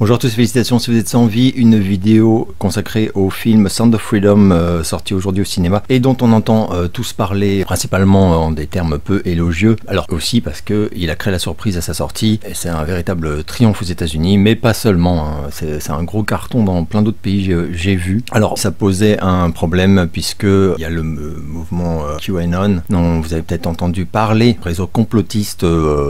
Bonjour à tous, félicitations si vous êtes sans vie, une vidéo consacrée au film Sound of Freedom sorti aujourd'hui au cinéma et dont on entend tous parler principalement en des termes peu élogieux, alors aussi parce qu'il a créé la surprise à sa sortie et c'est un véritable triomphe aux États-Unis, mais pas seulement, hein. C'est un gros carton dans plein d'autres pays, j'ai vu. Alors ça posait un problème puisque il y a le mouvement QAnon dont vous avez peut-être entendu parler, réseau complotiste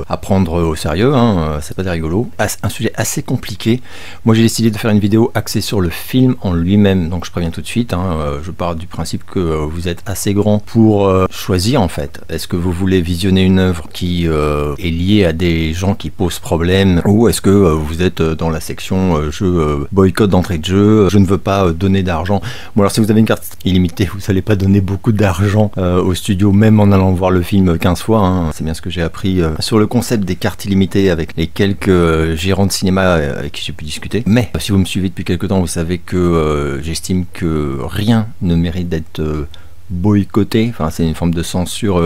à prendre au sérieux, hein, c'est pas des rigolos, un sujet assez compliqué. Moi j'ai décidé de faire une vidéo axée sur le film en lui-même, donc je préviens tout de suite, hein, je pars du principe que vous êtes assez grand pour choisir en fait. Est-ce que vous voulez visionner une œuvre qui est liée à des gens qui posent problème, ou est-ce que vous êtes dans la section je boycott d'entrée de jeu, je ne veux pas donner d'argent. Bon alors si vous avez une carte illimitée, vous n'allez pas donner beaucoup d'argent au studio, même en allant voir le film 15 fois, hein. C'est bien ce que j'ai appris sur le concept des cartes illimitées avec les quelques gérants de cinéma avec qui j'ai pu discuter. Mais si vous me suivez depuis quelques temps, vous savez que j'estime que rien ne mérite d'être boycotté, enfin c'est une forme de censure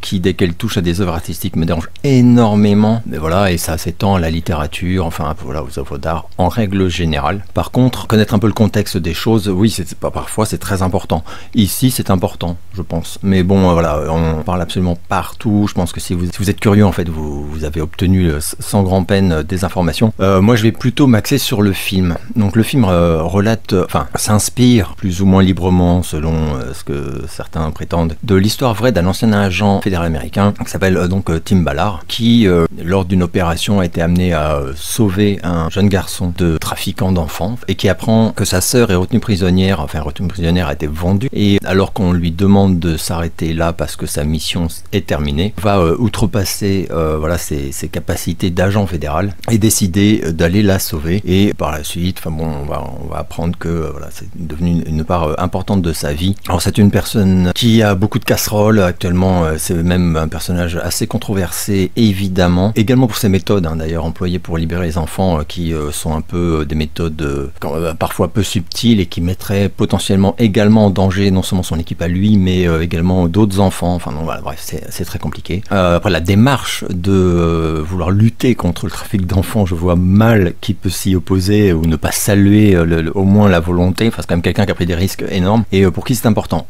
qui dès qu'elle touche à des œuvres artistiques me dérange énormément, mais voilà, et ça s'étend à la littérature, enfin voilà, aux œuvres d'art en règle générale. Par contre, connaître un peu le contexte des choses, oui, parfois c'est très important. Ici c'est important, je pense, mais bon voilà, on parle absolument partout. Je pense que si vous êtes curieux en fait, vous avez obtenu sans grand peine des informations. Moi je vais plutôt m'axer sur le film. Donc le film relate, enfin s'inspire plus ou moins librement selon ce que certains prétendent, de l'histoire vraie d'un ancien agent fédéral américain qui s'appelle donc Tim Ballard, qui lors d'une opération a été amené à sauver un jeune garçon de trafiquant d'enfants et qui apprend que sa sœur est retenue prisonnière, enfin retenue prisonnière a été vendue, et alors qu'on lui demande de s'arrêter là parce que sa mission est terminée, va outrepasser voilà, ses capacités d'agent fédéral et décider d'aller la sauver, et par la suite, enfin bon, on va apprendre que voilà, c'est devenu une part importante de sa vie. Alors c'est une personne qui a beaucoup de casseroles actuellement, c'est même un personnage assez controversé évidemment, également pour ses méthodes, hein, d'ailleurs employées pour libérer les enfants qui sont un peu des méthodes parfois peu subtiles et qui mettraient potentiellement également en danger non seulement son équipe à lui mais également d'autres enfants, enfin non voilà, bref c'est très compliqué. Après la démarche de vouloir lutter contre le trafic d'enfants, je vois mal qui peut s'y opposer ou ne pas saluer au moins la volonté, enfin c'est quand même quelqu'un qui a pris des risques énormes et pour qui c'est important.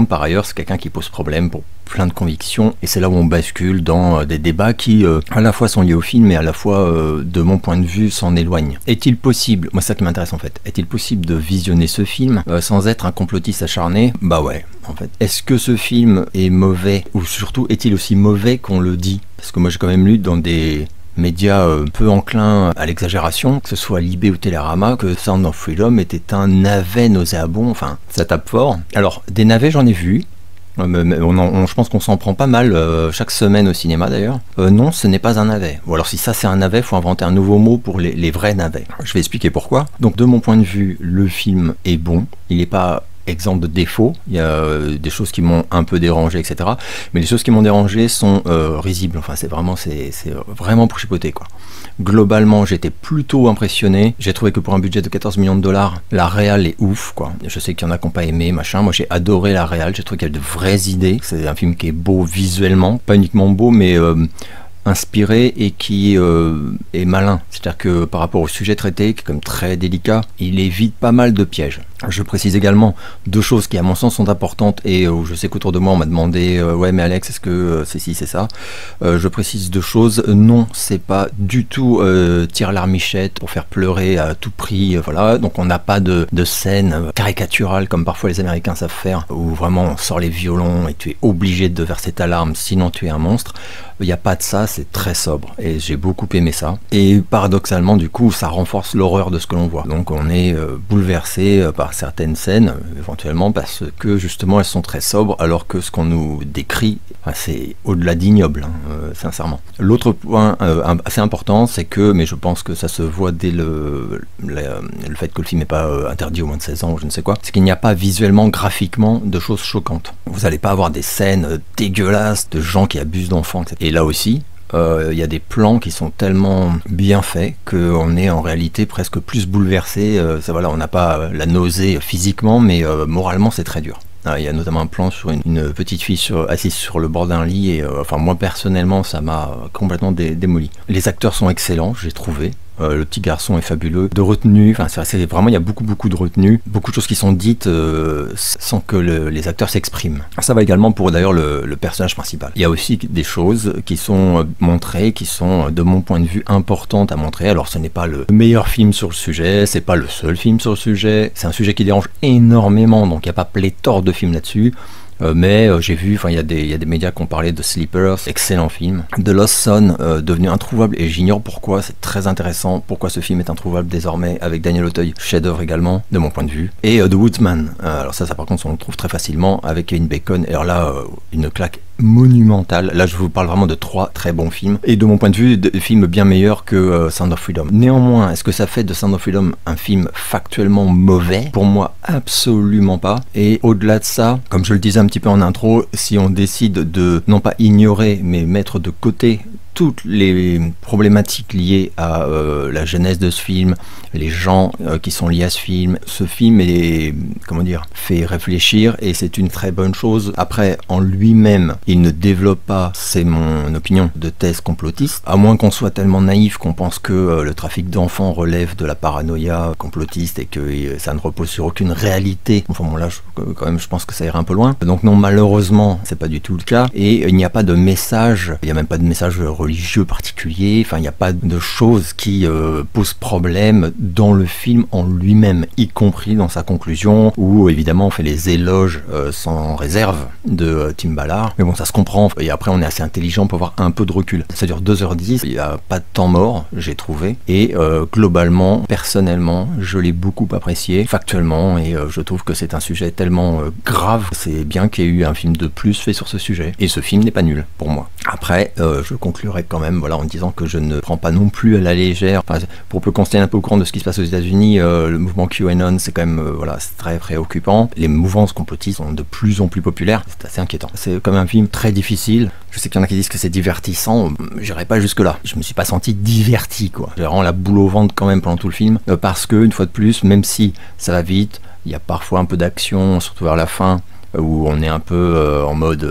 Par ailleurs, c'est quelqu'un qui pose problème pour plein de convictions, et c'est là où on bascule dans des débats qui à la fois sont liés au film et à la fois de mon point de vue s'en éloignent. Est-il possible, moi c'est ça qui m'intéresse en fait, est-il possible de visionner ce film sans être un complotiste acharné? Bah ouais, en fait. Est-ce que ce film est mauvais, ou surtout est-il aussi mauvais qu'on le dit? Parce que moi j'ai quand même lu dans des médias peu enclins à l'exagération, que ce soit Libé ou Télérama, que Sound of Freedom était un navet nauséabond, enfin ça tape fort. Alors des navets j'en ai vu, je pense qu'on s'en prend pas mal chaque semaine au cinéma d'ailleurs. Non, ce n'est pas un navet. Ou alors si ça c'est un navet, il faut inventer un nouveau mot pour les vrais navets. Je vais expliquer pourquoi. Donc de mon point de vue, le film est bon, il n'est pas exemple de défaut, il y a des choses qui m'ont un peu dérangé, etc. Mais les choses qui m'ont dérangé sont risibles, enfin c'est vraiment pour chipoter quoi. Globalement j'étais plutôt impressionné, j'ai trouvé que pour un budget de 14 millions de dollars, la réal est ouf quoi. Je sais qu'il y en a qui n'ont pas aimé, machin, moi j'ai adoré la réal, j'ai trouvé qu'il y a de vraies idées, c'est un film qui est beau visuellement, pas uniquement beau mais inspiré et qui est malin, c'est-à-dire que par rapport au sujet traité qui est comme très délicat, il évite pas mal de pièges. Je précise également deux choses qui à mon sens sont importantes et où je sais qu'autour de moi on m'a demandé ouais mais Alex est-ce que c'est ci c'est ça, je précise deux choses. Non, c'est pas du tout tire larmichette pour faire pleurer à tout prix, voilà, donc on n'a pas de scène caricaturale comme parfois les Américains savent faire, où vraiment on sort les violons et tu es obligé de verser ta larme sinon tu es un monstre. Il n'y a pas de ça, c'est très sobre et j'ai beaucoup aimé ça, et paradoxalement du coup ça renforce l'horreur de ce que l'on voit, donc on est bouleversé par certaines scènes éventuellement parce que justement elles sont très sobres alors que ce qu'on nous décrit c'est au-delà d'ignoble, hein, sincèrement. L'autre point assez important, c'est que, mais je pense que ça se voit dès le fait que le film n'est pas interdit aux moins de 16 ans ou je ne sais quoi, c'est qu'il n'y a pas visuellement, graphiquement de choses choquantes. Vous n'allez pas avoir des scènes dégueulasses de gens qui abusent d'enfants, etc. Et là aussi il y a des plans qui sont tellement bien faits qu'on est en réalité presque plus bouleversé. Voilà, on n'a pas la nausée physiquement, mais moralement c'est très dur. Il y a notamment un plan sur une petite fille assise sur le bord d'un lit et enfin moi personnellement ça m'a complètement démoli. Les acteurs sont excellents, j'ai trouvé. le petit garçon est fabuleux, de retenue, enfin c'est vraiment, il y a beaucoup de retenue, beaucoup de choses qui sont dites sans que les acteurs s'expriment. Ça va également pour d'ailleurs le personnage principal. Il y a aussi des choses qui sont montrées, qui sont de mon point de vue importantes à montrer. Alors ce n'est pas le meilleur film sur le sujet, c'est pas le seul film sur le sujet, c'est un sujet qui dérange énormément, donc il n'y a pas pléthore de films là-dessus. Mais j'ai vu, enfin il y a des médias qui ont parlé de Sleepers, excellent film. The Lost Son, devenu introuvable, et j'ignore pourquoi, c'est très intéressant, pourquoi ce film est introuvable désormais, avec Daniel Auteuil, chef-d'œuvre également, de mon point de vue. Et The Woodsman, alors ça par contre on le trouve très facilement, avec Kevin Bacon, et alors là, une claque monumentale. Là je vous parle vraiment de 3 très bons films, et de mon point de vue, des films bien meilleurs que Sound of Freedom. Néanmoins, est-ce que ça fait de Sound of Freedom un film factuellement mauvais? Pour moi, absolument pas. Et au-delà de ça, comme je le disais un petit peu en intro, si on décide de non pas ignorer, mais mettre de côté toutes les problématiques liées à la genèse de ce film, les gens qui sont liés à ce film est, comment dire, fait réfléchir, et c'est une très bonne chose. Après, en lui-même, il ne développe pas, c'est mon opinion, de thèse complotiste, à moins qu'on soit tellement naïf qu'on pense que le trafic d'enfants relève de la paranoïa complotiste et que ça ne repose sur aucune réalité. Enfin bon, là, quand même, je pense que ça ira un peu loin. Donc non, malheureusement, c'est pas du tout le cas, et il n'y a pas de message, il n'y a même pas de message religieux particulier, enfin il n'y a pas de choses qui posent problème dans le film en lui-même, y compris dans sa conclusion, où évidemment on fait les éloges sans réserve de Tim Ballard, mais bon ça se comprend, et après on est assez intelligent pour avoir un peu de recul. Ça dure 2h10, il n'y a pas de temps mort, j'ai trouvé, et globalement, personnellement, je l'ai beaucoup apprécié, factuellement, et je trouve que c'est un sujet tellement grave, c'est bien qu'il y ait eu un film de plus fait sur ce sujet, et ce film n'est pas nul, pour moi. Après, je conclurai quand même, voilà, en disant que je ne prends pas non plus à la légère, enfin, pour peu qu'on se tienne un peu au courant de ce qui se passe aux États-Unis, le mouvement QAnon, c'est quand même, voilà, c'est très préoccupant. Les mouvances complotistes sont de plus en plus populaires, c'est assez inquiétant. C'est comme un film très difficile. Je sais qu'il y en a qui disent que c'est divertissant, j'irai pas jusque là. Je me suis pas senti diverti, quoi. J'ai vraiment la boule au ventre quand même pendant tout le film, parce que, une fois de plus, même si ça va vite, il y a parfois un peu d'action, surtout vers la fin, où on est un peu en mode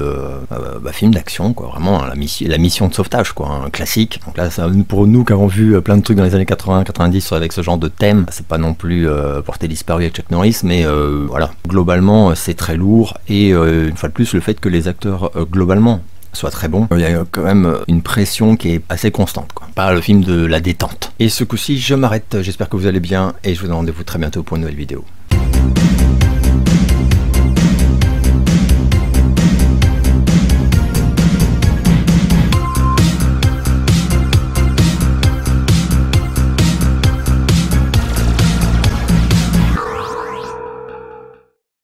film d'action, quoi, vraiment la mission de sauvetage, quoi, un classique. Donc là, ça, pour nous qui avons vu plein de trucs dans les années 80-90 avec ce genre de thème, c'est pas non plus Portée disparue avec Chuck Norris, mais voilà, globalement c'est très lourd, et une fois de plus, le fait que les acteurs globalement soient très bons, il y a quand même une pression qui est assez constante, quoi. Pas le film de la détente. Et ce coup-ci, je m'arrête, j'espère que vous allez bien, et je vous donne rendez-vous très bientôt pour une nouvelle vidéo.